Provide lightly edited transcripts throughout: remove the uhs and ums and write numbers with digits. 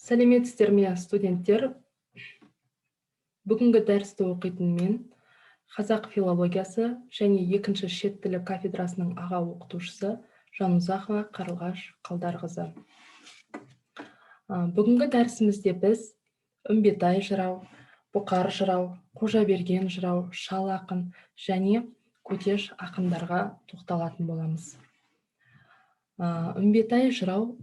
Сәлеметсіздер ме, студенттер? Бүгінгі дәрісті оқитын мен қазақ филологиясы және екінші шет тілі кафедрасының аға оқытушысы Жанұзақова Қарлығаш Қалдарқызы. Бүгінгі дәрісімізде біз Үмбетай жырау, Бұқар жырау, Қожаберген жырау, Шал ақын және Көтеш ақындарға тоқталатын боламыз. Үмбетай жырау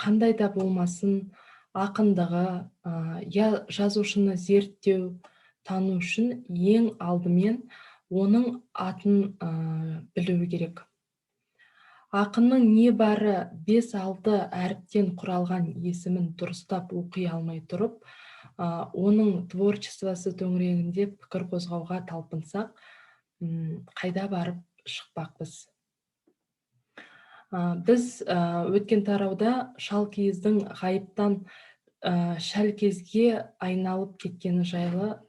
қандай да болмасын ақындығы, жазушыны зерттеу, тану үшін ең алдымен оның атын білу керек. Ақынның небәрі 5-6 әріптен құралған есімін дұрыстап оқи алмай тұрып, оның творчествосы төңірегінде пікір қозғауға талпынсақ, қайда барып шықпақпыз. Біз өткен тарауда Шалкиіздің ғайыптан шәлкезге айналып кеткені жайлы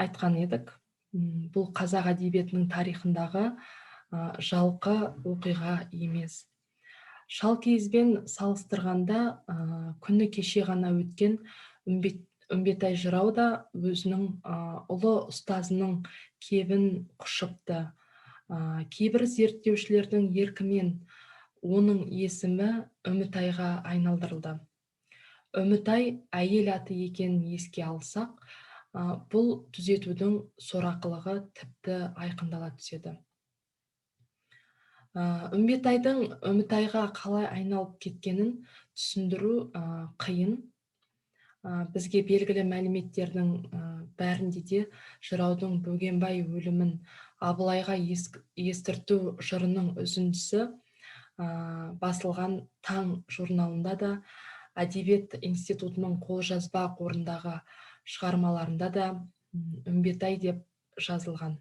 айтқан едік. Бұл қазақ әдебиетінің тарихындағы жалқы оқиға емес. Шалкиізбен салыстырғанда күні кеше ғана өткен Үмбетай жырау да өзінің ұлы ұстазының кебін құшыпты. Кейбір зерттеушілердің еркімен оның есімі Үмітайға айналдырылды. Үмітай әйел аты екенін еске алсақ, бұл түзетудің сорақылығы тіпті айқындала түседі. Үмбетайдың Үмітайға қалай айналып кеткенін түсіндіру қиын. Бізге белгілі мәліметтердің бәрінде де жыраудың Бөгенбай өлімін Абылайға естірту жырының үзіндісі басылған Таң журналында да, Әдебиет институтының қолжазба қорындағы шығармаларында да Үмбетай деп жазылған.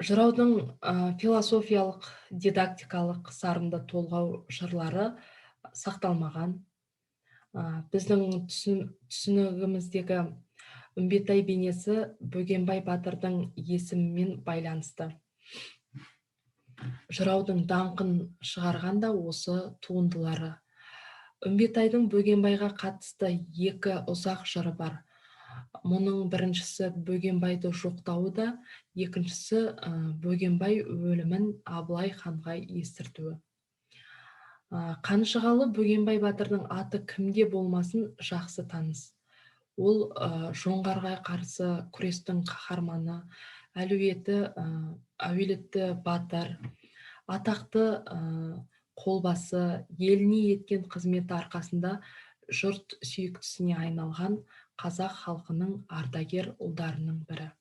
Жыраудың философиялық, дидактикалық сарынды толғау жырлары сақталмаған. Біздің түсінігіміздегі Үмбетай бейнесі Бөгенбай батырдың есімімен байланысты. Жыраудың даңқын шығарғанда осы туындылары. Үмбетайдың Бөгенбайға қатысты 2 ұзақ жыры бар. Мұның біріншісі Бөгенбайды жоқтауы да, екіншісі Бөгенбай өлімін Абылай ханға естіртуі. Қанжығалы Бөгенбай батырдың аты кімге болмасын жақсы таныс. Ол жоңғарға қарсы күрестің қаһарманы, әуелетті батыр, атақты қолбасы, еліне еткен қызметі арқасында жұрт сүйіктісіне айналған қазақ халқының ардагер ұлдарының бірі.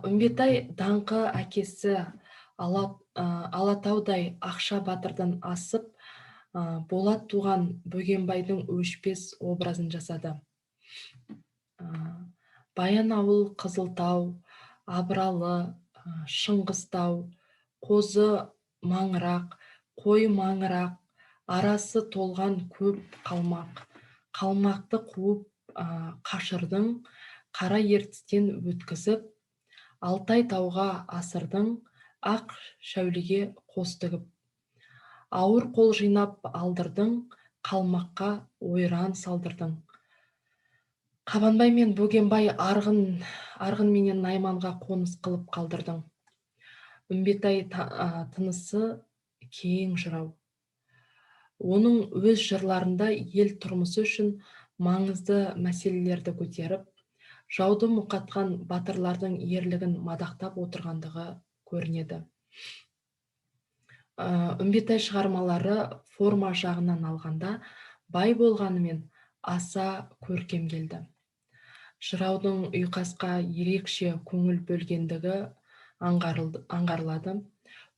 Үмбетай даңқы әкесі Алатаудай Ақша батырдан асып, Болат туған Бөгенбайдың өшпес образын жасады. Баянауыл, Қызылтау, Абыралы, Шыңғыстау, Қозы маңырақ, Қой маңырақ, арасы толған көп қалмақ. Қалмақты қуып қашырдың, қара ертістен өткізіп, Алтай тауға асырдың, ақ шәулеге қос тігіп. Ауыр қол жинап алдырдың, қалмаққа ойран салдырдың. Қабанбай мен Бөгенбай арғын менен Найманға қоныс қылып қалдырдың. Үмбетай тынысы кең жырау. Оның өз жырларында ел тұрмысы үшін маңызды мәселелерді көтеріп, жауды мұқатқан батырлардың ерлігін мадақтап отырғандығы көрінеді. Үмбетай шығармалары форма жағынан алғанда бай болғанымен аса көркем келді. Жыраудың ұйқасқа ерекше көңіл бөлгендігі аңғарылады.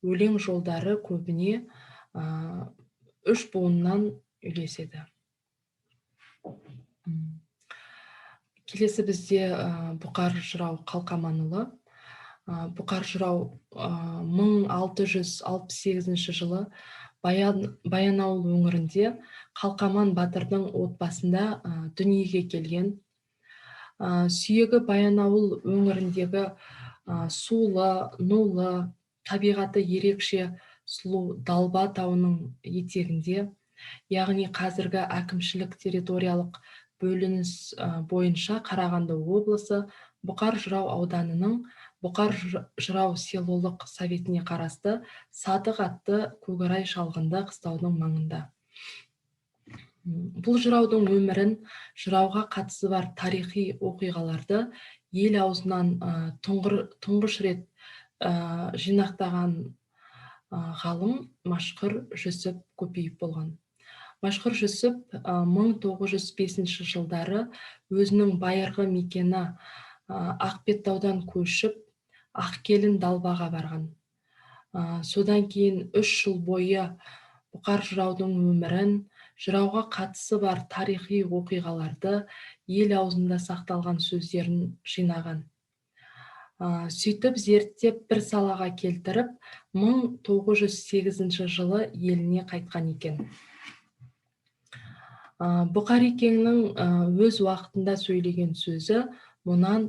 Өлең жолдары көбіне 3 буыннан үйлеседі. Келесі бізде Бұқар жырау Қалқаманұлы. Бұқар жырау 1668 жылы Баянауыл өңірінде Қалқаман батырдың отбасында дүниеге келген. Сүйегі Баянауыл өңіріндегі сулы, нулы, табиғаты ерекше сұлу Далба тауының етегінде, яғни қазіргі әкімшілік территориялық бөлініс бойынша Қарағанды облысы Бұқар Жырау ауданының Бұқар Жырау селолық советіне қарасты Садық атты көкорай шалғынды қыстаудың маңында. Бұл жыраудың өмірін, жырауға қатысы бар тарихи оқиғаларды ел аузынан тұңғыш рет жинақтаған ғалым Машқұр Жүсіп Көпеев болған. Машқұр Жүсіп 1905 жылдары өзінің байырғы мекені Ақбеттаудан көшіп, Ақкелін Далбаға барған. Содан кейін 3 жыл бойы Бұқар жыраудың өмірін, жырауға қатысы бар тарихи оқиғаларды, ел аузында сақталған сөздерін жинаған. Сөйтіп зерттеп бір салаға келтіріп, 1908 жылы еліне қайтқан екен. Бұқар екеңнің өз уақытында сөйлеген сөзі мұнан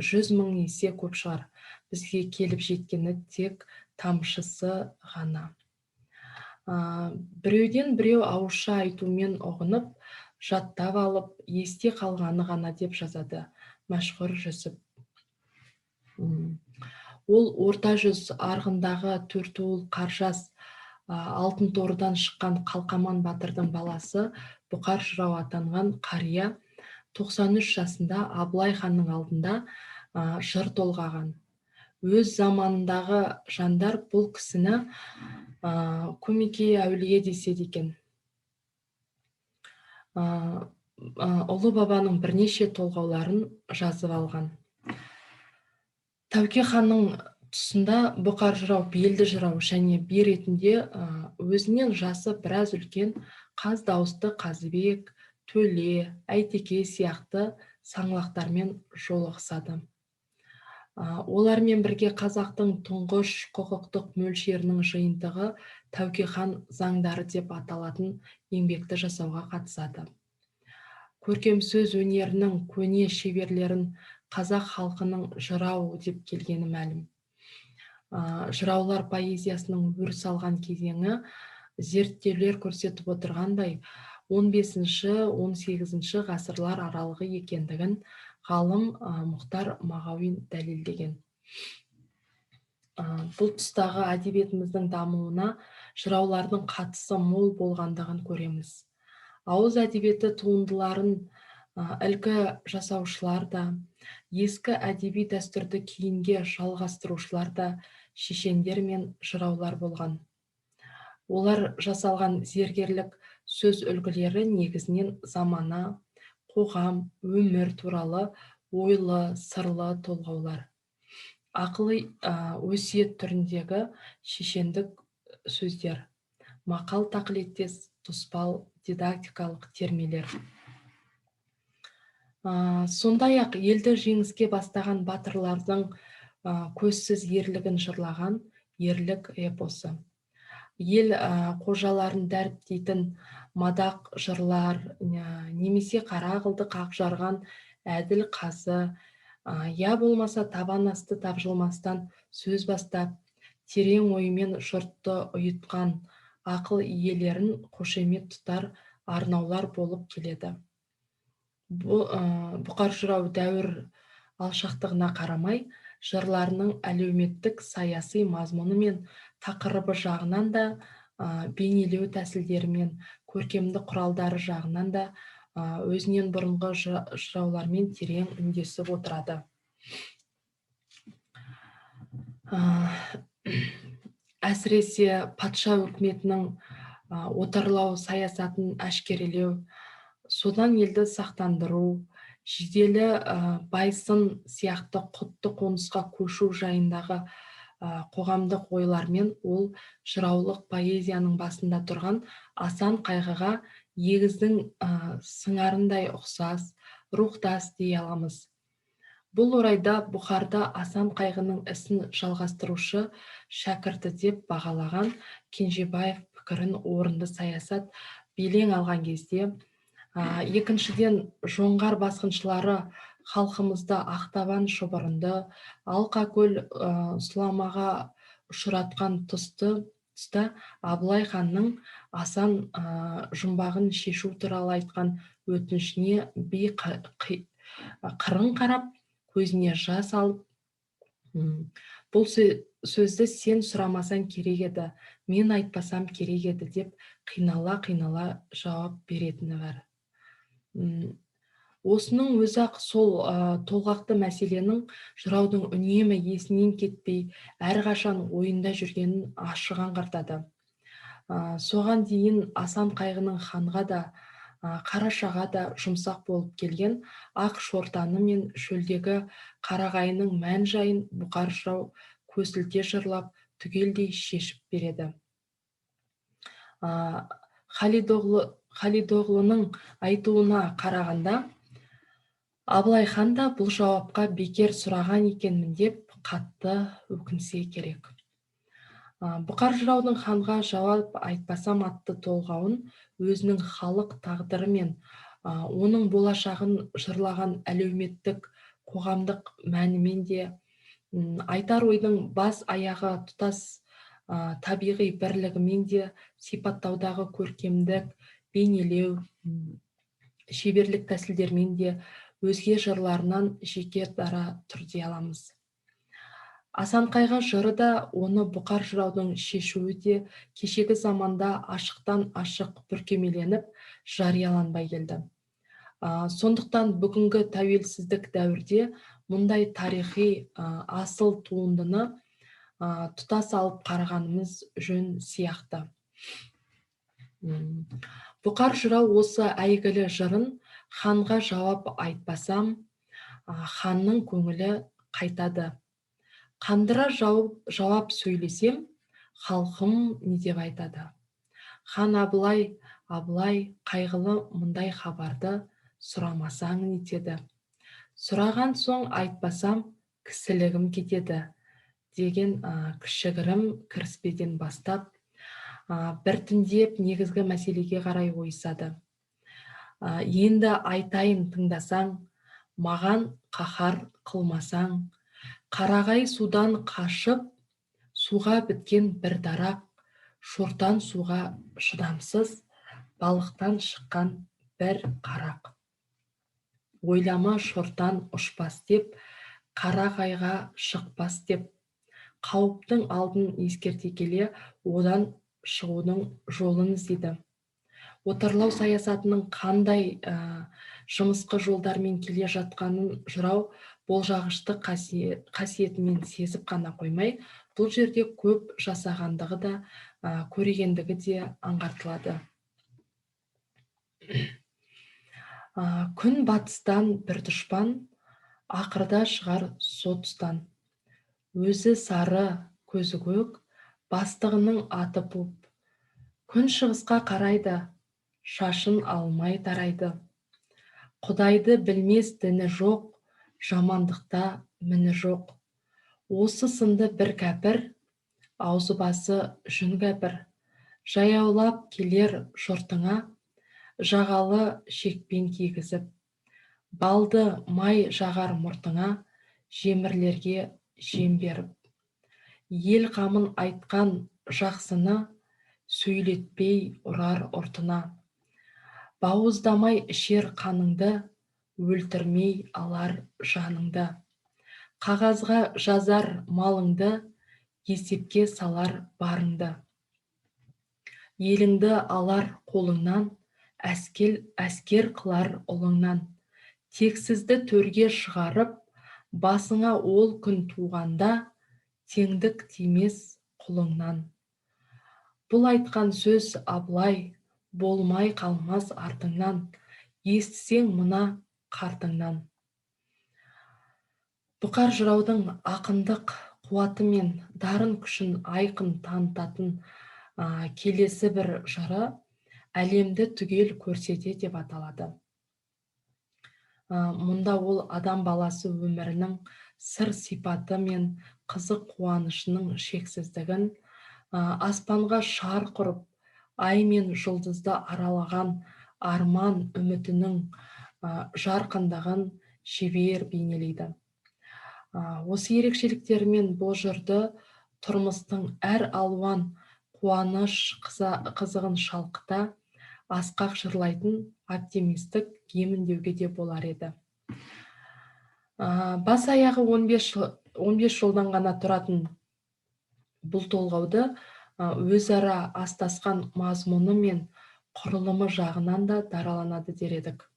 100 000 есе көп шығар. Бізге келіп жеткені тек тамшысы ғана. Біреуден біреу ауызша айтумен ұғынып, жаттап алып, есте қалғаны ғана деп жазады Машқұр Жүсіп. Ол орта жүз арғындағы Төртуыл Қаржас алтын торыдан шыққан Қалқаман батырдың баласы Бұқар жырау атанған қария 93 жасында Абылай ханның алдында жыр толғаған. Өз заманындағы жандар бұл кісіні көмекей әулие деседі екен. Ұлы бабаның бірнеше толғауларын жазып алған. Тәуке ханның тұсында Бұқар жырау белді жырау және би ретінде өзінен жасы біраз үлкен қаз дауысты Қазыбек, Төле, Әйтеке сияқты саңлақтармен жолығысады. Олармен бірге қазақтың тұңғыш құқықтық мөлшерінің жиынтығы Тәуке хан заңдары деп аталатын еңбекті жасауға қатысады. Көркем сөз өнерінің көне шеберлерін қазақ халқының жырау деп келгені мәлім. Жыраулар поэзиясының өріс алған кезеңі зерттеулер көрсетіп отырғандай 15-18 ғасырлар аралығы екендігін ғалым Мұхтар Мағауин дәлелдеген. Бұл тұстағы әдебиетіміздің дамуына жыраулардың қатысы мол болғандығын көреміз. Ауыз әдебиеті туындыларын ілкі жасаушылар да, ескі әдеби дәстүрді кейінге жалғастырушылар да шешендер мен жыраулар болған. Олар жасалған зергерлік сөз үлгілері негізінен замана, қоғам, өмір туралы ойлы, сырлы толғаулар. Ақыл өсиет түріндегі шешендік сөздер, мақал тақылеттес, тұспал, дидактикалық термелер. Сондай-ақ елді жеңіске бастаған батырлардың көзсіз ерлігін жырлаған ерлік эпосы. Ел қожаларын дәріптейтін мадақ жырлар, немесе қара қылды қақ жарған әділ қазы, я болмаса табан асты тапжылмастан сөз бастап, терең оймен жұртты ұйытқан ақыл иелерін қошемет тұтар арнаулар болып келеді. Бұқар жырау дәуір алшақтығына қарамай, жырларының әлеуметтік саяси мазмұны мен тақырыбы жағынан да, бейнелеу тәсілдері мен көркемдік құралдары жағынан да өзінен бұрынғы жыраулармен терең үндесіп отырады. Әсіресе патша үкіметінің отарлау саясатын әшкерелеу, содан елді сақтандыру, жиделі байсын сияқты құтты қонысқа көшу жайындағы қоғамдық ойлармен ол жыраулық поэзияның басында тұрған асан қайғыға егіздің сыңарындай ұқсас, рухтас дей аламыз. Бұл орайда Бұхарда асан қайғының ісін жалғастырушы шәкірті деп бағалаған Кенжебаев пікірін орынды саясат белең алған кезде, екіншіден жоңғар басқыншылары халқымызды ақтабан шұбырынды, Алқакөл сұламаға ұшыратқан тұсты тұста Абылай ханның Асан жұмбағын шешу туралы айтқан өтінішіне қырын қарап, көзіне жас алып, бұл сөзді сен сұрамасаң керек еді, мен айтпасам керек еді деп қинала жауап беретіні бар. Осының өзі-ақ сол толғақты мәселенің жыраудың үнемі есінен кетпей, әрқашан ойында жүргенін ашық аңғартады. Соған дейін Асан қайғының ханға да, Қарашаға да жұмсақ болып келген ақ шортаны мен шөлдегі қарағайының мән жайын Бұқар жырау көсілте жырлап түгелдей шешіп береді. Халидоғлының айтуына қарағанда, Абылай хан да бұл жауапқа бекер сұраған екенмін деп қатты өкінсе керек. Бұқар жыраудың ханға жауап айтпасам атты толғауын өзінің халық тағдыры мен оның болашағын жырлаған әлеуметтік қоғамдық мәнімен де, айтар ойдың бас аяғы тұтас табиғи бірлігімен де сипаттаудағы көркемдік, бейнелеу, шеберлік тәсілдермен де өзге жырларынан жеке дара түрде аламыз. Асан қайғы жыры да, оны Бұқар жыраудың шешуі де кешегі заманда ашықтан ашық бүркемеленіп жарияланбай келді. Сондықтан бүгінгі тәуелсіздік дәуірде мұндай тарихи асыл туындыны тұтас алып қарағанымыз жөн сияқты. Бұқар жырау осы әйгілі жырын «Ханға жауап айтпасам, ханның көңілі қайтады. Қандыра жауап сөйлесем, халқым не деп айтады. Хан Абылай, қайғылы мұндай хабарды сұрамасаң нетеді. Сұраған соң айтпасам, кісілігім кетеді» деген кішігірім кіріспеден бастап, біртіндеп негізгі мәселеге қарай ойысады. Енді айтайын тыңдасаң, маған қаһар қылмасаң, қарағай судан қашып, суға біткен бір дарақ, шортан суға шыдамсыз, балықтан шыққан бір қарақ. Ойлама шортан ұшпас деп, қарағайға шықпас деп, қауіптің алдын ескерте келе, одан шығудың жолын іздейді. Отарлау саясатының қандай жымысқы жолдармен келе жатқанын жырау болжағышты қасиетімен сезіп қана қоймай, бұл жерде көп жасағандығы да, көрегендігі де аңғартылады. Күн батыстан бір дұшпан, ақырда шығар со тұстан. Өзі сары, көзі көк, бастығының аты буып. Күн шығысқа қарайды, шашын алмай тарайды. Құдайды білмес діні жоқ, жамандықта міні жоқ. Осы сынды бір кәпір, аузы басы жүн кәпір. Жаяулап келер жұртыңа, жағалы шекпен кигізіп. Балды май жағар мұртыңа, жемірлерге жем беріп. Ел қамын айтқан жақсыны, сөйлетпей ұрар ұртына. Бауыздамай ішер қаныңды, өлтірмей алар жаныңды. Қағазға жазар малыңды, есепке салар барыңды. Еліңді алар қолыңнан, әскер қылар ұлыңнан. Тексізді төрге шығарып, басыңа ол күн туғанда, теңдік тимес құлыңнан. Бұл айтқан сөз Абылай, болмай қалмас артыңнан, естісең мына қартыңнан. Бұқар жыраудың ақындық қуаты мен дарын күшін айқын танытатын келесі бір жыры «Әлемді түгел көрсете» деп аталады. Мұнда ол адам баласы өмірінің сыр сипаты мен қызық қуанышының шексіздігін, аспанға шар құрып, ай мен жұлдызды аралаған арман үмітінің жарқындығын шебер бейнелейді. Осы ерекшеліктерімен бұл жырды тұрмыстың әр алуан қуаныш қызығын шалқыта, асқақ жырлайтын оптимистік гимн деуге де болар еді. Бас аяғы 15 жолдан ғана тұратын бұл толғауды өзара астасқан мазмұны мен құрылымы жағынан да дараланады дер едік.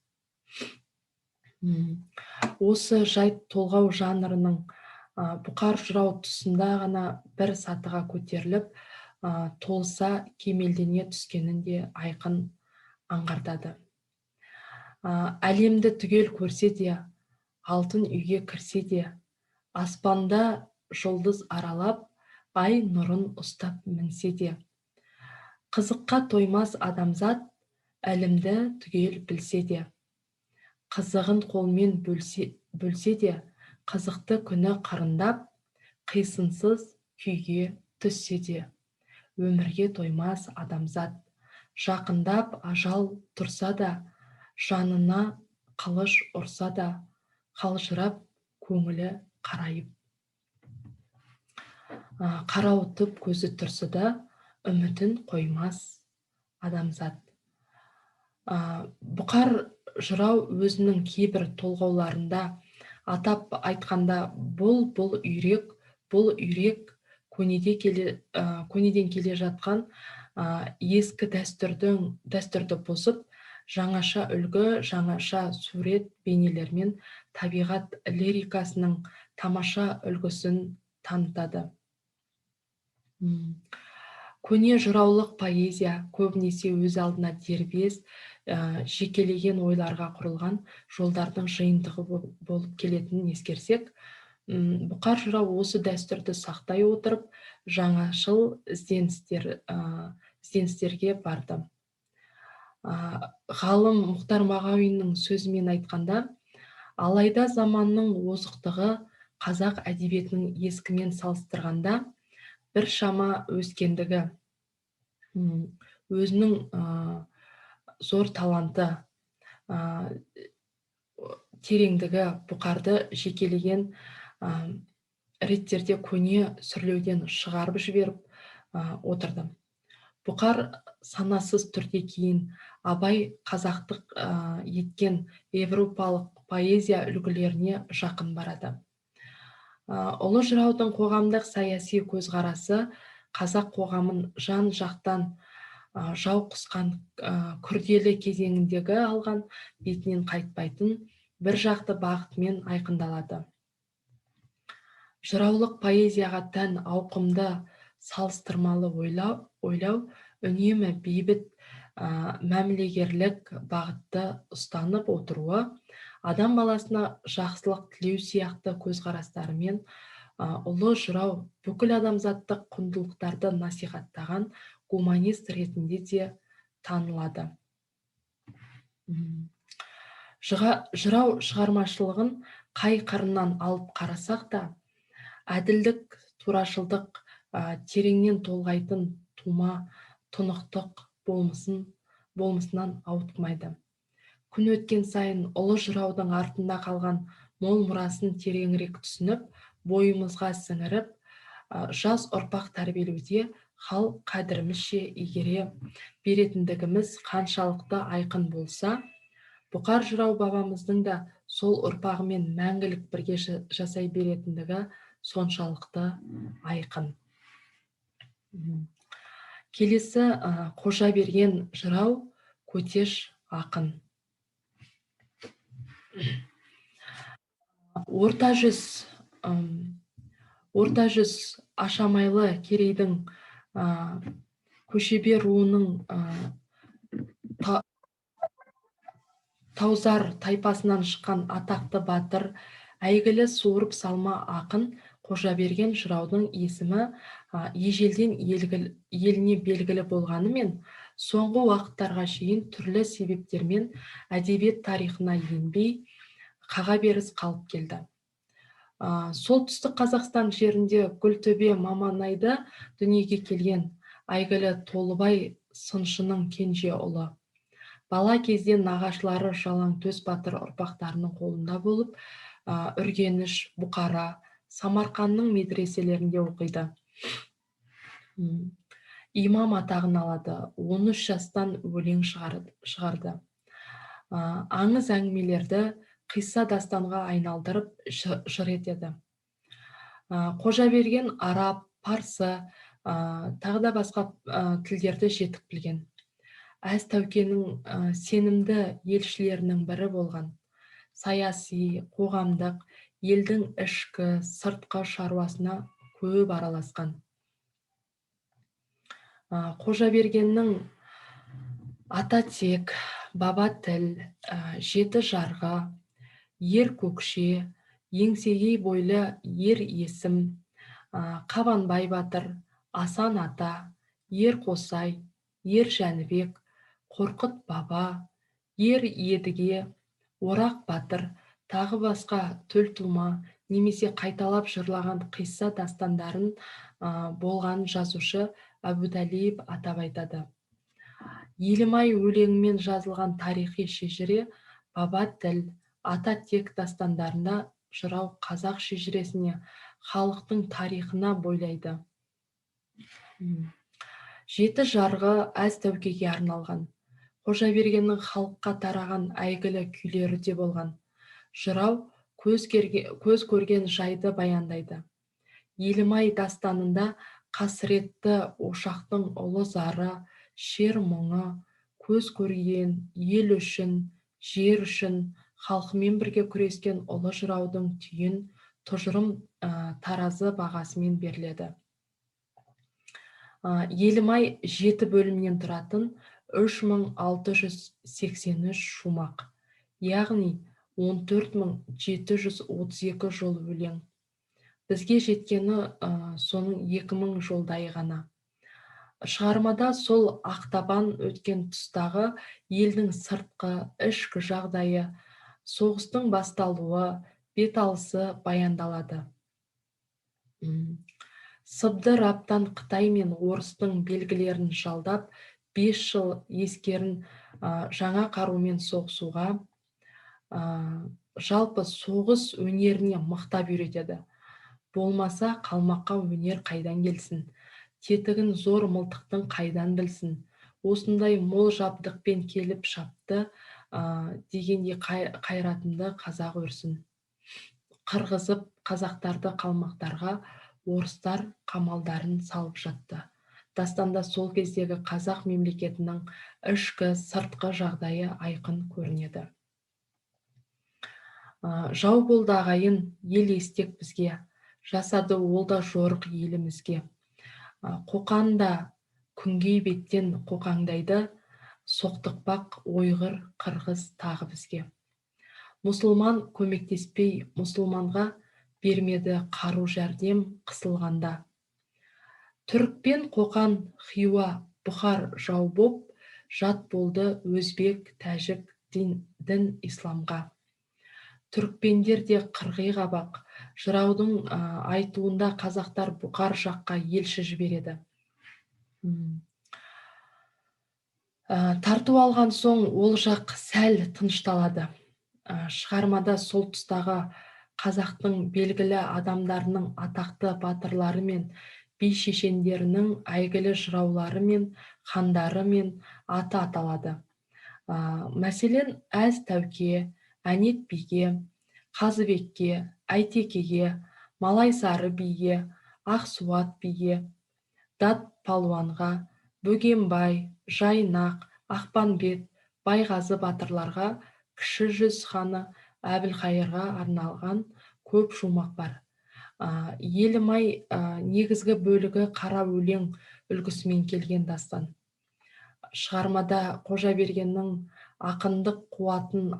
Осы жайт толғау жанрының бұқар жырау тұсында ғана бір сатыға көтеріліп, толса кемелдене түскенін де айқын аңғартады. Әлемді түгел көрсе де, алтын үйге кірсе де, аспанда жұлдыз аралап, ай нұрын ұстап мінсе де, қызыққа тоймас адамзат, әлемді түгел білсе де, қызығын қолмен бөлсе де, қызықты күні қарындап, қисынсыз күйге түссе де, өмірге тоймас адамзат, жақындап ажал тұрса да, жанына қылыш ұрса да, қалжырап көңілі қарайып. Қарауытып көзі тұрса да, үмітін қоймас адамзат. Бұқар жырау өзінің кейбір толғауларында атап айтқанда бұл үйрек көнеден келе жатқан ескі дәстүрді бұзып, жаңаша үлгі, жаңаша сурет бейнелермен табиғат лирикасының тамаша үлгісін танытады. Көне жыраулық поэзия көбінесе өз алдына дербес, жекелеген ойларға құрылған жолдардың жиынтығы болып келетінін ескерсек, бұқар жырау осы дәстүрді сақтай отырып, жаңашыл ізденістерге барды. Ғалым Мұхтар Мағауиннің сөзімен айтқанда, алайда заманның озықтығы қазақ әдебиетінің ескімен салыстырғанда бір шама өскендігі, өзінің зор таланты, тереңдігі бұқарды жекелеген реттерде көне сүрлеуден шығарып жіберіп отырды. Бұқар санасыз түрде кейін Абай қазақтық еткен европалық поэзия үлгілеріне жақын барады. Ұлы жыраудың қоғамдық саяси көзқарасы қазақ қоғамын жан жақтан жау қысқан күрделі кезеңіндегі алған бетінен қайтпайтын бір жақты бағытымен айқындалады. Жыраулық поэзияға тән ауқымды салыстырмалы ойлау үнемі бейбіт мәмілегерлік бағытты ұстанып отыруы, адам баласына жақсылық тілеу сияқты көзқарастарымен ұлы жырау бүкіл адамзаттық құндылықтарды насихаттаған гуманист ретінде де танылады. Жырау шығармашылығын қай қырынан алып қарасақ та, әділдік, турашылдық, тереңнен толғайтын тума, тұнықтық болмысынан ауытқымайды. Күн өткен сайын ұлы жыраудың артында қалған мол мұрасын тереңірек түсініп, бойымызға сіңіріп, жас ұрпақ тәрбиелеуде хал қадірімізше игере беретіндігіміз қаншалықты айқын болса, Бұқар жырау бабамыздың да сол ұрпағымен мәңгілік бірге жасай беретіндігі соншалықты айқын. Келесі Қожаберген жырау Көтеш ақын. Орта жүз Ашамайлы Керейдің көшебе руының Таузар тайпасынан шыққан атақты батыр, әйгілі суырып салма ақын Қожаберген жыраудың есімі ежелден еліне белгілі болғанымен, соңғы уақыттарға шейін түрлі себептермен әдебиет тарихына енбей, қаға беріс қалып келді. Солтүстік Қазақстан жерінде Гүлтөбе Маманайды дүниеге келген әйгілі Толыбай сыншының кенже ұлы. Бала кезден нағашылары Жалаңтөс батыр ұрпақтарының қолында болып, Үргеніш, Бұқара, Самарқанның медреселерінде оқиды. имам атағын алады. 13 жастан өлең шығарды. Аңыз әңгімелерді қисса дастанға айналдырып жыр етеді. Қожаберген араб, парсы, тағы да басқа тілдерді жетік білген. Әз Тәукенің сенімді елшілерінің бірі болған. Саяси, қоғамдық, елдің ішкі, сыртқы шаруасына көп араласқан. Қожабергеннің ата тек, баба тіл, жеті жарға, ер көкше, еңсегей бойлы ер есім, Қабанбай батыр, Асан ата, ер қосай, ер Жәнібек, Қорқыт баба, ер едіге, орақ батыр, тағы басқа төлтума немесе қайталап жырлаған қисса дастандарын болған жазушы Әбутәлип атап айтады. Елімай өлеңімен жазылған тарихи шежіре баба тіл, ата тек дастандарында жырау қазақ шежіресіне, халықтың тарихына бойлайды. Жеті жарғы Әз Тәукеге арналған. Қожабергеннің халыққа тараған әйгілі күйлері де болған. Жырау көз көрген жайды баяндайды. Елімай дастанында қасіретті ошақтың ұлы зары, шер мұңы, көз көрген ел үшін, жер үшін, халқымен бірге күрескен ұлы жыраудың түйін тұжырым таразы бағасымен беріледі. Елімай 7 бөлімнен тұратын 3683 шумақ, яғни 14732 жол өлең. Бізге жеткені соның 2000 жолдайы ғана. Шығармада сол ақтабан өткен тұстағы елдің сыртқы, ішкі жағдайы, соғыстың басталуы, беталысы баяндалады. Сыбдыр аптан Қытай мен орыстың белгілерін жалдап, 5 жыл ескерін жаңа қарумен соғысуға, жалпы соғыс өнеріне мықтап үйретеді. Болмаса қалмаққа өнер қайдан келсін, тетігін зор мылтықтың қайдан білсін, осындай мол жабдықпен келіп шапты, дегенде қайратымды қазақ өрсін. Қырғызып қазақтарды қалмақтарға орыстар қамалдарын салып жатты. Дастанда сол кездегі қазақ мемлекетінің ішкі, сыртқы жағдайы айқын көрінеді. Жау болды ағайын, ел естек бізге, жасады ол да жорық елімізге. Қоқанда күнгей беттен қоқаңдайды, соқтықпақ ойғыр, қырғыз тағы бізге. Мұсылман көмектеспей мұсылманға, бермеді қару жәрдем қысылғанда. Түрікпен қоқан, хиуа, бұхар жау боп, жат болды өзбек, тәжік дін исламға. Түрікпендер де қырғи қабақ, жыраудың айтуында қазақтар бұқар жаққа елші жібереді. Тарту алған соң ол жақ сәл тынышталады. Шығармада сол тұстағы қазақтың белгілі адамдарының атақты батырлары мен би шешендерінің әйгілі жыраулары мен хандары мен аты аталады. Мәселен, Әз Тәуке, Әнет биге, Қазыбекке, Әйтекеге, Малайсары биге, Ақсуат биге, Дат палуанға, Бөгенбай, Жайнақ, Ақпанбет, Байғазы батырларға, Кіші жүз ханы Әбілқайырға арналған көп шумақ бар. Елімай негізгі бөлігі қара өлең үлгісімен келген дастан. Шығармада Қожабергеннің ақындық қуатын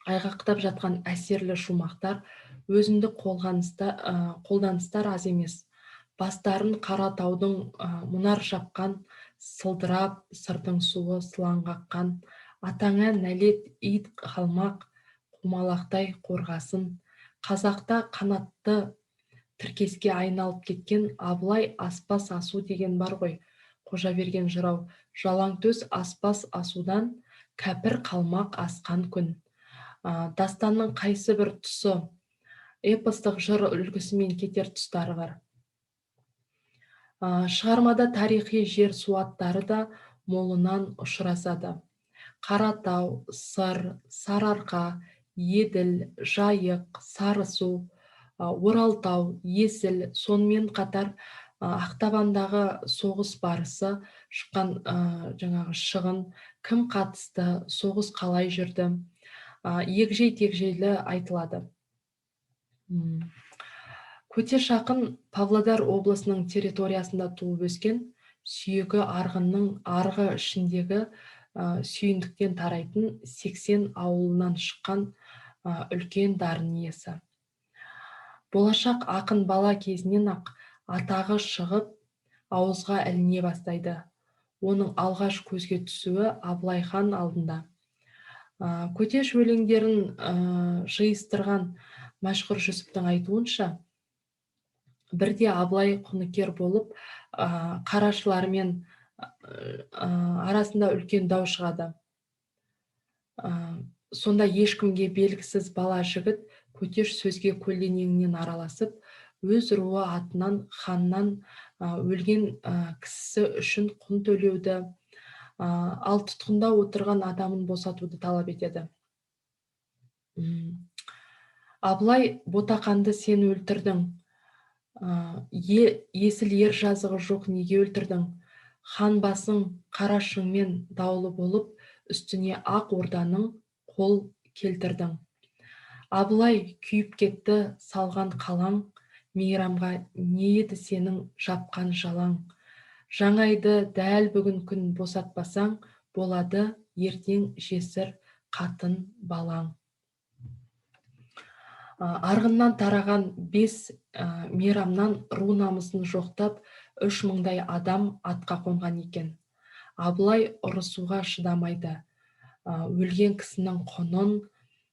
айғақтап жатқан әсерлі шумақтар, өзіндік қолданыстар аз емес. Бастарын Қаратаудың мұнар жапқан, сылдырап сырдың суы сылаң қаққан, атаңа нәлет ит қалмақ, құмалақтай қорғасын. Қазақта қанатты тіркеске айналып кеткен Абылай аспас асу деген бар ғой. Қожаберген жырау, жалаңтөс аспас асудан кәпір қалмақ асқан күн. Дастанның қайсы бір тұсы эпостық жыр үлгісімен кетер тұстары бар. Шығармада тарихи жер суаттары да молынан ұшырасады. Қаратау, Сыр, Сарыарқа, Еділ, Жайық, Сарысу, Оралтау, Есіл, сонымен қатар Ақтабандағы соғыс барысы, шыққан жаңағы шығын, кім қатысты, соғыс қалай жүрді, егжей-тегжейлі айтылады. Көтеш ақын Павлодар облысының территориясында туып өскен, сүйегі арғынның арғы ішіндегі сүйіндіктен тарайтын 80 ауылынан шыққан үлкен дарын иесі. Болашақ ақын бала кезінен ақ атағы шығып, ауызға іліне бастайды. Оның алғаш көзге түсуі Абылай хан алдында. Көтеш өлеңдерін жиыстырған Мәшһүр Жүсіптің айтуынша, бірде Абылай құныкер болып, қарашылармен арасында үлкен дау шығады. Сонда ешкімге белгісіз бала жігіт Көтеш сөзге көлденеңінен араласып, өз руы атынан ханнан өлген кісісі үшін құн төлеуді, ал тұтқында отырған адамын босатуды талап етеді. Абылай, ботақанды сен өлтірдің, есіл ер жазығы жоқ, неге өлтірдің? Хан басың қарашыңмен даулы болып, үстіне ақ орданың қол келтірдің. Абылай күйіп кетті салған қалаң, мейрамға не еді сенің жапқан жалаң? Жаңайды дәл бүгін күн босатпасаң, болады ертең жесір қатын балаң. Арғыннан тараған 5 мейрамнан ру намысын жоқтап, 3000-дай адам атқа қонған екен. Абылай ұрысуға шыдамайды. Өлген кісінің құнын,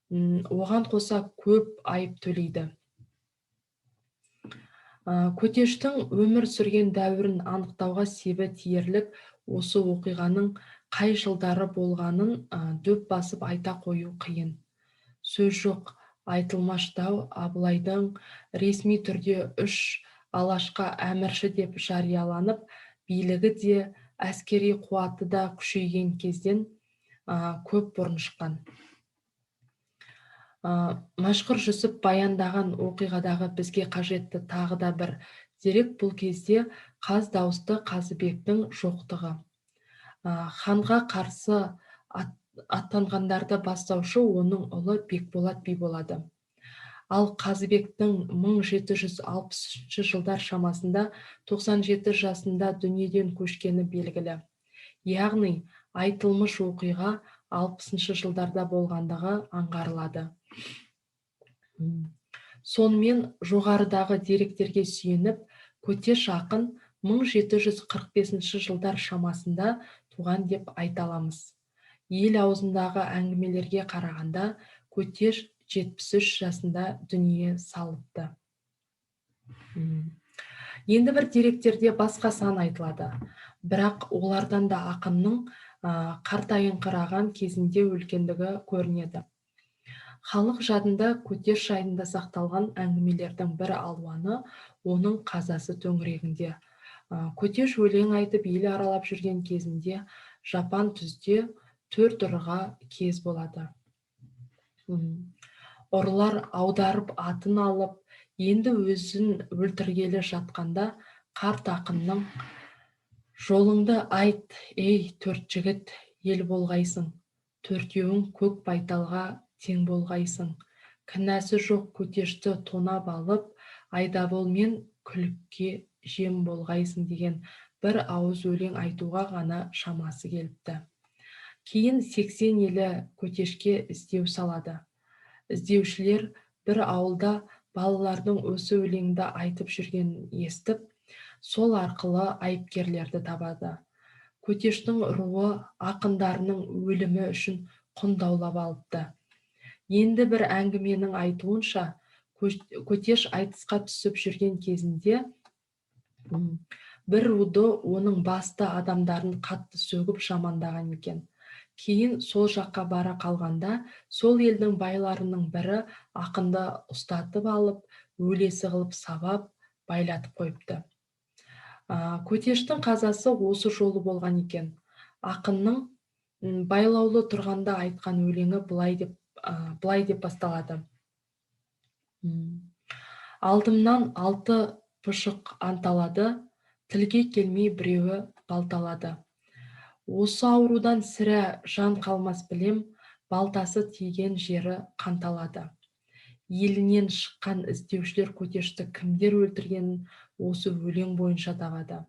оған қоса көп айып төлейді. Көтештің өмір сүрген дәуірін анықтауға себі тиерлік осы оқиғаның қай жылдары болғанын дөп басып айта қою қиын. Сөз жоқ, айтылмаш дау Абылайдың ресми түрде 3 алашқа әмірші деп жарияланып, билігі де әскери қуаты да күшейген кезден көп бұрын шыққан. Мәшһүр Жүсіп баяндаған оқиғадағы бізге қажетті тағы да бір дерек бұл кезде қаз дауысты Қазыбектің жоқтығы. Ханға қарсы аттанғандарды бастаушы оның ұлы Бекболат би болады. Ал Қазыбектің 1760 жылдар шамасында 97 жасында дүниеден көшкені белгілі. Яғни айтылмыш оқиға 60 жылдарда болғандығы аңғарылады. Сонымен жоғарыдағы деректерге сүйеніп, Көтеш ақын 1745 жылдар шамасында туған деп айта аламыз. Ел аузындағы әңгімелерге қарағанда, Көтеш 73 жасында дүние салыпты. Енді бір деректерде басқа сан айтылады, бірақ олардан да ақынның қартайыңқыраған кезінде өлгендігі көрінеді. Халық жадында Көтеш жайында сақталған әңгімелердің бір алуаны оның қазасы төңірегінде. Көтеш өлең айтып ел аралап жүрген кезінде жапан түзде 4 ұрыға кез болады. Ұрылар аударып атын алып, енді өзін өлтіргелі жатқанда қарт ақынның жолыңды айт, ей 4 жігіт, ел болғайсың, 4-еуің көк байталға тең болғайсың. Кінәсі жоқ Көтешті тонап алып, айдабол мен күлікке жем болғайсың деген бір ауыз өлең айтуға ғана шамасы келіпті. Кейін 80 елі Көтешке іздеу салады. Іздеушілер бір ауылда балалардың осы өлеңді айтып жүргенін естіп, сол арқылы айыпкерлерді табады. Көтештің руы ақындарының өлімі үшін құн даулап алыпты. Енді бір әңгіменің айтуынша, Көтеш айтысқа түсіп жүрген кезінде бір руды оның басты адамдарын қатты сөгіп жамандаған екен. Кейін сол жаққа бара қалғанда, сол елдің байларының бірі ақынды ұстатып алып, өлесі қылып сабап, байлатып қойыпты. Көтештің қазасы осы жолы болған екен. Ақынның байлаулы тұрғанда айтқан өлеңі былай деп басталады. Алдымнан 6 пышық анталады, тілге келмей біреуі балталады. Осы аурудан сірә жан қалмас білем, балтасы тиген жері қанталады. Елінен шыққан іздеушілер көтешті кімдер өлтіргенін осы өлең бойынша табады.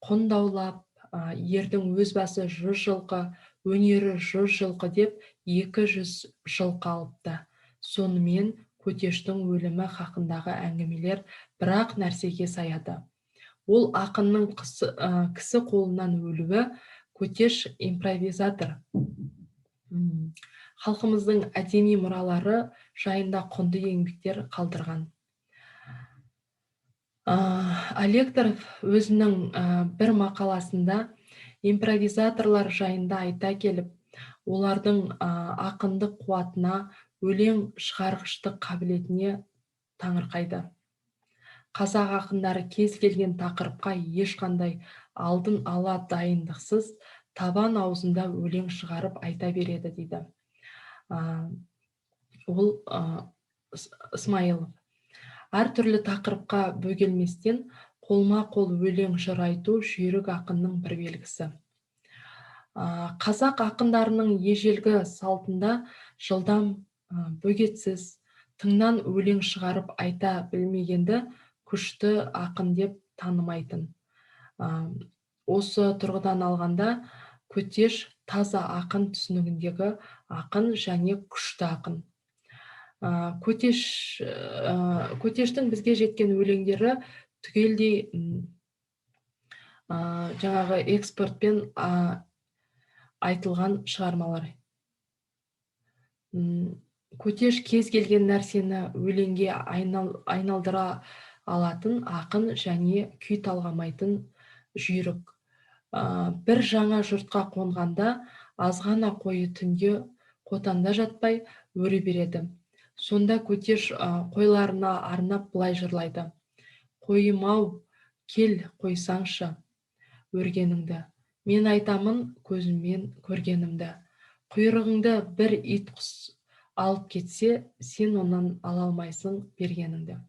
Қондаулап, ердің өз басы 100 жылқы, өнері 100 жылқы деп 200 жылқы алыпты. Сонымен көтештің өлімі хақындағы әңгімелер бірақ нәрсеге саяды. Ол ақынның кісі қолынан өлуі, көтеш импровизатор. Халқымыздың әдеми мұралары жайында құнды еңбектер қалдырған. Алекторов өзінің бір мақаласында импровизаторлар жайында айта келіп, олардың ақындық қуатына, өлең шығарғыштық қабілетіне таңырқайды. Қазақ ақындары кез келген тақырыпқа ешқандай алдын ала дайындықсыз табан аузында өлең шығарып айта береді дейді. Ол Ысмайылов. Әртүрлі тақырыпқа бөгелместен қолма-қол өлең жыр айту жүйрік ақынның бір белгісі. Қазақ ақындарының ежелгі салтында жылдам, бөгетсіз, тыңнан өлең шығарып айта білмегенді күшті ақын деп танымайтын. Осы тұрғыдан алғанда көтеш таза ақын түсінігіндегі ақын және күшті ақын. Көтештің бізге жеткен өлеңдері түгелдей жаңағы экспортпен айтылған шығармалар. Көтеш кез келген нәрсені өлеңге айналдыра алатын ақын және күй талғамайтын жүйрік. Бір жаңа жұртқа қонғанда азғана қойы түнде қотанда жатпай өре береді. Сонда көтеш қойларына арнап былай жырлайды. Қойым-ау, кел қойсаңшы өргеніңді, мен айтамын көзіммен көргенімді. Құйрығыңды бір ит құс алып кетсе, сен онан ала алмайсың бергеніңді.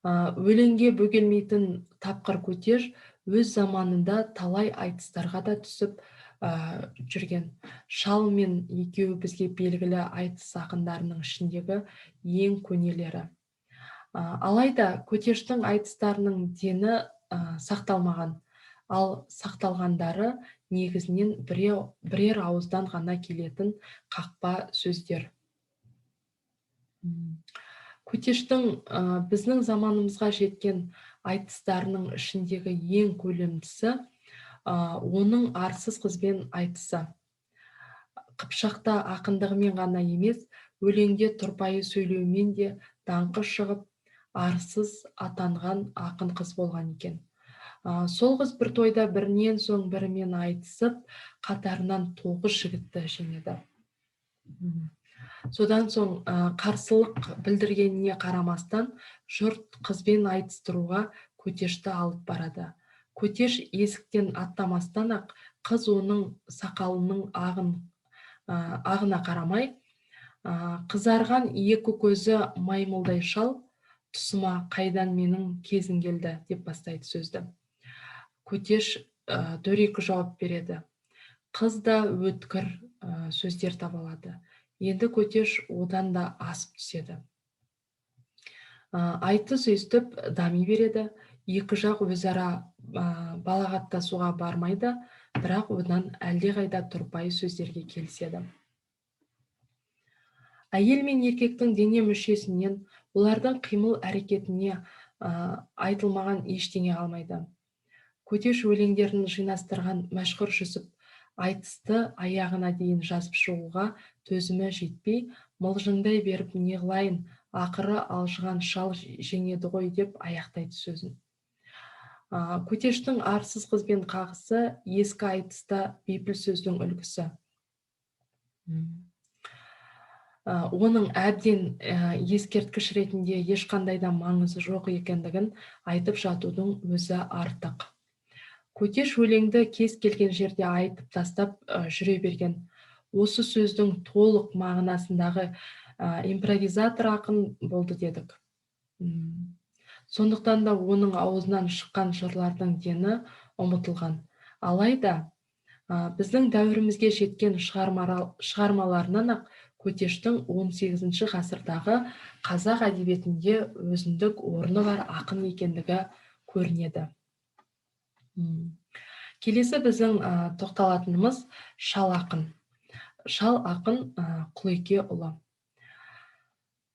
Өлеңге бөгелмейтін тапқыр көтеш өз заманында талай айтыстарға да түсіп жүрген. Шал мен екеуі бізге белгілі айтыс ақындарының ішіндегі ең көнелері. Алайда көтештің айтыстарының дені сақталмаған, ал сақталғандары негізінен бірер ауыздан ғана келетін қақпа сөздер. Көтештің біздің заманымызға жеткен айтыстарының ішіндегі ең көлемдісі оның арсыз қызбен айтысы. Қыпшақта ақындығымен ғана емес, өлеңде тұрпайы сөйлеумен де даңқы шығып, арсыз атанған ақын қыз болған екен. Сол қыз бір тойда бірінен соң бірімен айтысып, қатарынан 9 жігітті жеңеді. Содан соң қарсылық білдіргеніне қарамастан, жұрт қызбен айтыстыруға көтешті алып барады. Көтеш есіктен аттамастан ақ, қыз оның сақалының ағына қарамай, қызарған екі көзі маймылдай шал, тұсыма қайдан менің кезім келді деп бастайды сөзді. Көтеш дөрекі жауап береді. Қыз да өткір сөздер табалады. Енді көтеш одан да асып түседі. Айтыс өстіп дами береді. Екі жақ өзара балағаттасуға бармайды, бірақ одан әлдеқайда тұрпайы сөздерге келіседі. Әйел мен еркектің дене мүшесінен, олардың қимыл әрекетіне айтылмаған ештеңе қалмайды. Көтеш өлеңдерін жинастырған Мәшһүр Жүсіп айтысты аяғына дейін жазып шығуға төзімі жетпей, мылжыңдай беріп не қылайын, ақыры алжыған шал жеңеді ғой деп аяқтайды сөзін. Көтештің арсыз қызбен қағысы ескі айтыста бейпіл сөздің үлгісі. оның әбден ескерткіш ретінде ешқандай да маңызы жоқ екендігін айтып жатудың өзі артық. Көтеш өлеңді кез келген жерде айтып тастап жүре берген. Осы сөздің толық мағынасындағы импровизатор ақын болды дедік. Сондықтан да оның аузынан шыққан жырлардың дені ұмытылған. Алайда біздің дәуірімізге жеткен шығармаларынан ақ Көтештің 18 ғасырдағы қазақ әдебиетінде өзіндік орны бар ақын екендігі көрінеді. Келесі біздің тоқталатынымыз Шал ақын. Шал ақын Құлекеұлы.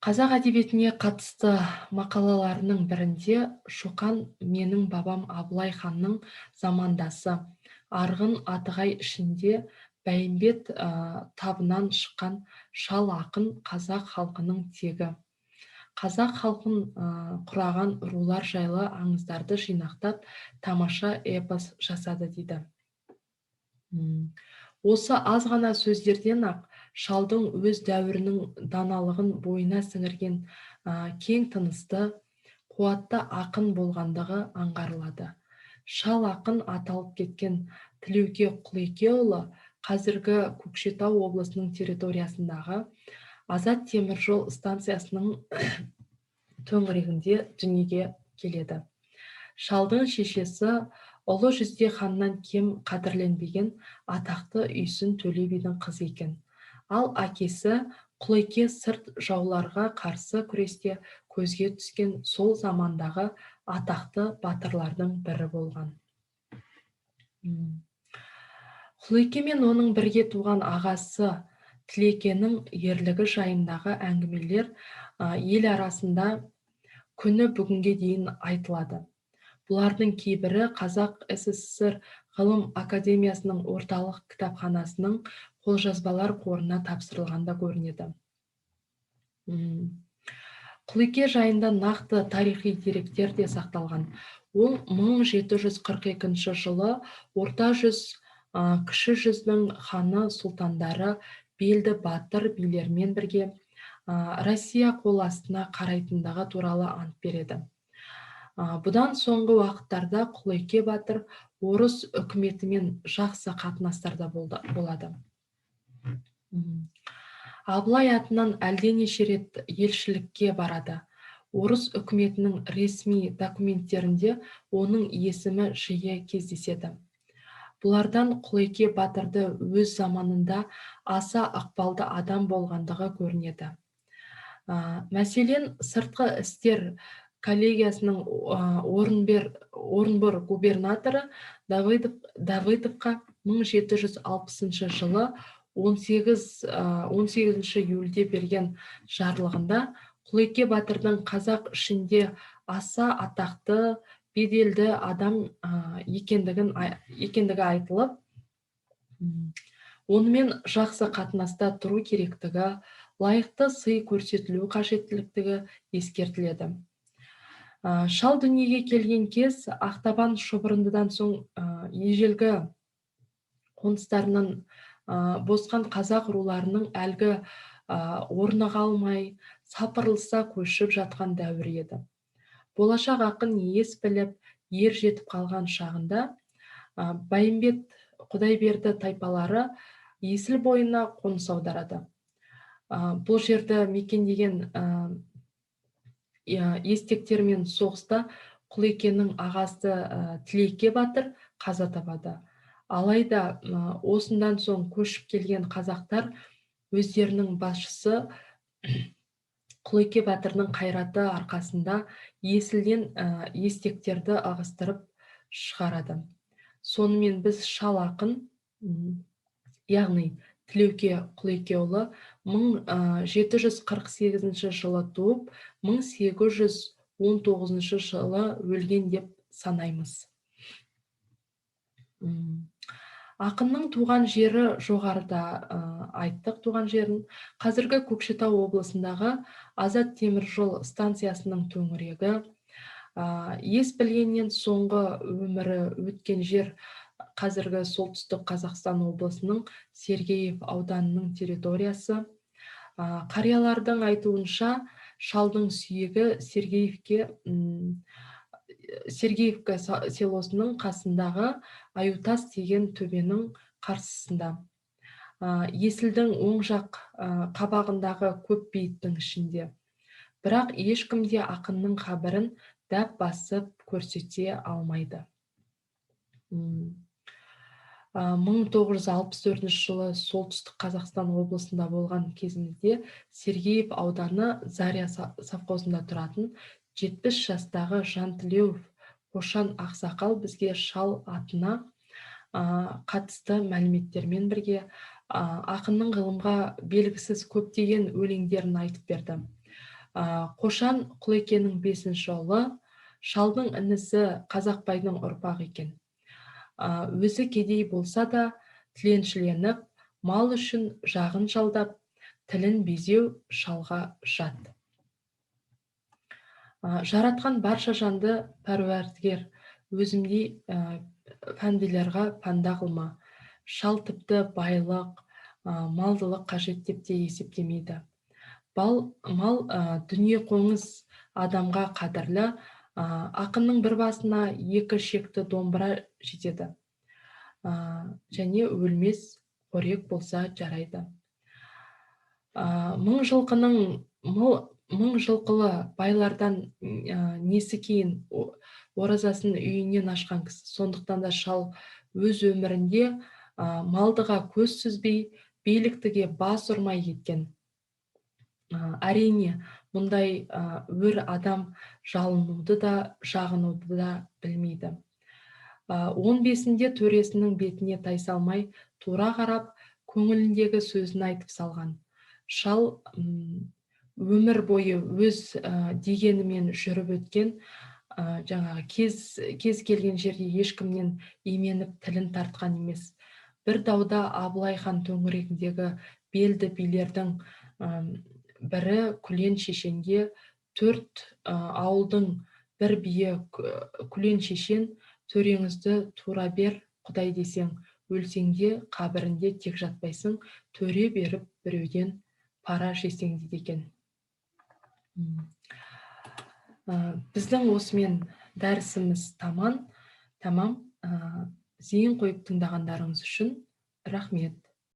Қазақ әдебиетіне қатысты мақалаларының бірінде Шоқан менің бабам Абылай ханның замандасы, арғын атығай ішінде Бәйімбет табынан шыққан шал ақын қазақ халқының тегі. Қазақ халқын құраған рулар жайлы аңыздарды жинақтап, тамаша эпос жасады дейді. Осы аз ғана сөздерден ақ шалдың өз дәуірінің даналығын бойына сіңірген кең тынысты, қуатты ақын болғандығы аңғарылады. Шал ақын аталып кеткен Тілеуке Құлекеұлы қазіргі Көкшетау облысының территориясындағы Азат теміржол станциясының төңірегінде дүниеге келеді. Шалдың шешесі Ұлы Жүзде ханнан кем қадірленбеген атақты Үйсін Төле бидің қызы екен. Ал әкесі Құлеке сырт жауларға қарсы күресте көзге түскен сол замандағы атақты батырлардың бірі болған. Құлеке мен оның бірге туған ағасы Тілекенің ерлігі жайындағы әңгімелер ел арасында күні бүгінге дейін айтылады. Бұлардың кейбірі Қазақ СССР ғылым академиясының орталық кітапханасының қолжазбалар қорына тапсырылғанда көрінеді. Құлеке жайында нақты тарихи деректер де сақталған. Ол 1742 жылы Орта жүз, Кіші жүздің ханы сұлтандары белді батыр билермен бірге Россия қол астына қарайтындығы туралы ант береді. Бұдан соңғы уақыттарда Құлеке батыр орыс үкіметімен жақсы қатынастарда болады. Абылай атынан әлденеше рет елшілікке барады. Орыс үкіметінің ресми документтерінде оның есімі жиі кездеседі. Бұлардан Құлеке батырды өз заманында аса ықпалды адам болғандығы көрінеді. Мәселен, сыртқы істер коллегиясының Орынбор губернаторы Давыдовқа 1760 жылы 18 июльде берген жарлығында Құлеке батырдың қазақ ішінде аса атақты, беделді адам екендігі айтылып, онымен жақсы қатынаста тұру керектігі, лайықты сый көрсетілу қажеттіліктігі ескертіледі. Шал дүниеге келген кез Ақтабан шұбырындыдан соң ежелгі қоныстарынан босқан қазақ руларының әлгі орныға алмай, сапырылыса көшіп жатқан дәуір еді. Болашақ ақын ес біліп, ер жетіп қалған шағында Бәйімбет, Құдайберді тайпалары Есіл бойына қоныс аударады. Бұл жерді мекендеген естектермен соғыста Құлекенің ағасы Тілеке батыр қаза табады. Алайда осындан соң көшіп келген қазақтар өздерінің басшысы Құлеке батырдың қайраты арқасында Есілден естектерді ығыстырып шығарады. Сонымен біз Шал ақын, яғни Тілеуке Құлекеұлы 1748 жылы туып, 1819 жылы өлген деп санаймыз. Ақынның туған жері жоғарыда айттық туған жерін. Қазіргі Көкшетау облысындағы Азат теміржол станциясының төңірегі, ес білгеннен соңғы өмірі өткен жер қазіргі солтүстік Қазақстан облысының Сергеев ауданының территориясы. Қариялардың айтуынша, шалдың сүйегі Сергеевка селосының қасындағы Аютас деген төбенің қарсысында. Есілдің оң жақ қабағындағы көп бейіттің ішінде. Бірақ ешкім де ақынның қабірін дәп басып көрсете алмайды. 1964 жылы солтүстік Қазақстан облысында болған кезімізде Сергеев ауданы Заря совхозында тұратын 70 жастағы Жантілеуов Қошан ақсақал бізге шал атына қатысты мәліметтермен бірге ақынның ғылымға белгісіз көптеген өлеңдерін айтып берді. Қошан Құлекенің 5-ші ұлы, шалдың інісі Қазақбайдың ұрпағы екен. Өзі кедей болса да, тіленшіленіп, мал үшін жағын жалдап, тілін безеу шалға жат. Жаратқан барша жанды пәруәрдігер, өзімдей пәнделерға панда қылма. Шал тіпті байлық, малдылық қажет деп те есептемейді. Мал дүние қоңыз адамға қадірлі, ақынның бір басына 2 шекті домбыра жетеді. Және өлмес қорек болса жарайды. Мың жылқылы байлардан несі кейін оразасын үйінен ашқан кісі. Сондықтан да шал өз өмірінде малдыға көз сүзбей, биліктіге бас ұрмай кеткен. Әрине, мұндай өр адам жалынуды да, жағынуды да білмейді. 15-інде төресінің бетіне тайсалмай, тура қарап, көңіліндегі сөзін айтып салған. Шал өмір бойы өз дегенімен жүріп өткен, жаңағы кез келген жерге ешкімнен именіп тілін тартқан емес. Бір дауда Абылай хан төңірегіндегі белді билердің бірі Күлен шешенге 4 ауылдың бір биі Күлен шешен, төреңізді тура бер, Құдай десең, өлсеңде қабірінде тек жатпайсың, төре беріп біреуден пара жесең дейді екен. Біздің осымен дәрісіміз тамам. Зейін қойып тыңдағандарыңыз үшін рахмет.